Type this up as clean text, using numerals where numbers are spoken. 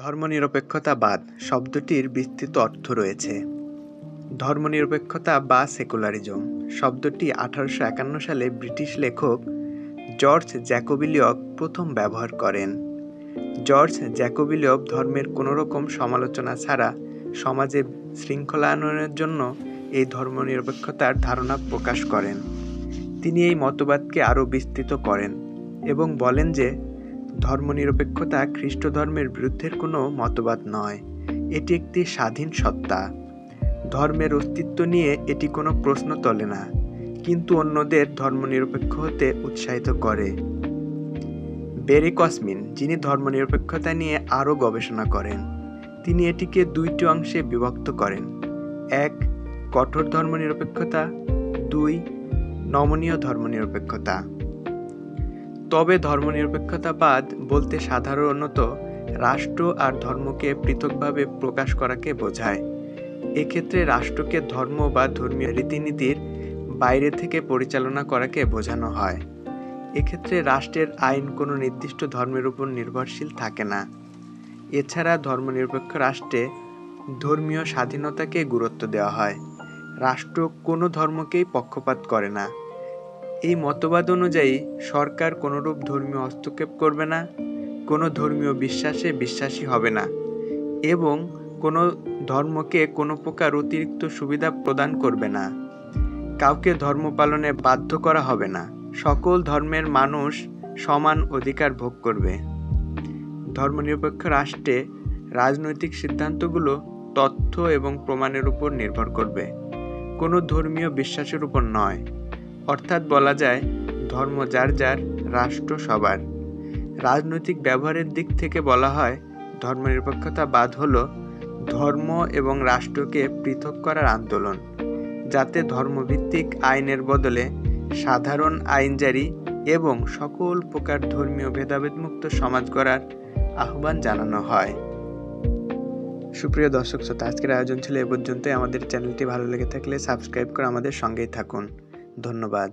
ধর্মনিরপেক্ষতাবাদ শব্দটির বিস্তৃত অর্থ রয়েছে। ধর্মনিরপেক্ষতা বা সেকুলারিজম শব্দটি 1851 সালে ব্রিটিশ লেখক জর্জ জ্যাকোবিলিয়ক প্রথম ব্যবহার করেন। জর্জ জ্যাকোবিলিয়ক ধর্মের কোনোরকম সমালোচনা ছাড়া সমাজে শৃঙ্খলা আনয়নের জন্য এই ধর্মনিরপেক্ষতার ধারণা প্রকাশ করেন। তিনি এই মতবাদকে আরও বিস্তৃত করেন এবং বলেন যে ধর্মনিরপেক্ষতা খ্রিস্ট ধর্মের বিরুদ্ধের কোনো মতবাদ নয়, এটি একটি স্বাধীন সত্তা। ধর্মের অস্তিত্ব নিয়ে এটি কোনো প্রশ্ন তোলে না, কিন্তু অন্যদের ধর্মনিরপেক্ষ হতে উৎসাহিত করে। বেরি কসমিন, যিনি ধর্মনিরপেক্ষতা নিয়ে আরও গবেষণা করেন, তিনি এটিকে দুইটি অংশে বিভক্ত করেন: 1. কঠোর ধর্মনিরপেক্ষতা, 2. নমনীয় ধর্মনিরপেক্ষতা। তবে ধর্মনিরপেক্ষতাবাদ বলতে সাধারণত রাষ্ট্র আর ধর্মকে পৃথকভাবে প্রকাশ করাকে বোঝায়। এক্ষেত্রে রাষ্ট্রকে ধর্ম বা ধর্মীয় রীতিনীতির বাইরে থেকে পরিচালনা করাকে বোঝানো হয়। এক্ষেত্রে রাষ্ট্রের আইন কোনো নির্দিষ্ট ধর্মের উপর নির্ভরশীল থাকে না। এছাড়া ধর্মনিরপেক্ষ রাষ্ট্রে ধর্মীয় স্বাধীনতাকে গুরুত্ব দেওয়া হয়। রাষ্ট্র কোনো ধর্মকেই পক্ষপাত করে না। এই মতবাদ অনুযায়ী সরকার কোনোরূপ ধর্মীয় হস্তক্ষেপ করবে না, কোনো ধর্মীয় বিশ্বাসে বিশ্বাসী হবে না এবং কোনো ধর্মকে কোনো প্রকার অতিরিক্ত সুবিধা প্রদান করবে না। কাউকে ধর্ম পালনে বাধ্য করা হবে না। সকল ধর্মের মানুষ সমান অধিকার ভোগ করবে। ধর্মনিরপেক্ষ রাষ্ট্রে রাজনৈতিক সিদ্ধান্তগুলো তথ্য এবং প্রমাণের উপর নির্ভর করবে, কোনো ধর্মীয় বিশ্বাসের উপর নয়। অর্থাৎ বলা যায়, ধর্ম যার যার, রাষ্ট্র সবার। রাজনৈতিক ব্যবহারের দিক থেকে বলা হয়, ধর্মনিরপেক্ষতাবাদ হল ধর্ম এবং রাষ্ট্রকে পৃথক করার আন্দোলন, যাতে ধর্মভিত্তিক আইনের বদলে সাধারণ আইন জারি এবং সকল প্রকার ধর্মীয় ভেদাভেদমুক্ত সমাজ গড়ার আহ্বান জানানো হয়। সুপ্রিয় দর্শক শ্রোতা, আজকের আয়োজন ছিল এ পর্যন্তই। আমাদের চ্যানেলটি ভালো লেগে থাকলে সাবস্ক্রাইব করে আমাদের সঙ্গেই থাকুন। ধন্যবাদ।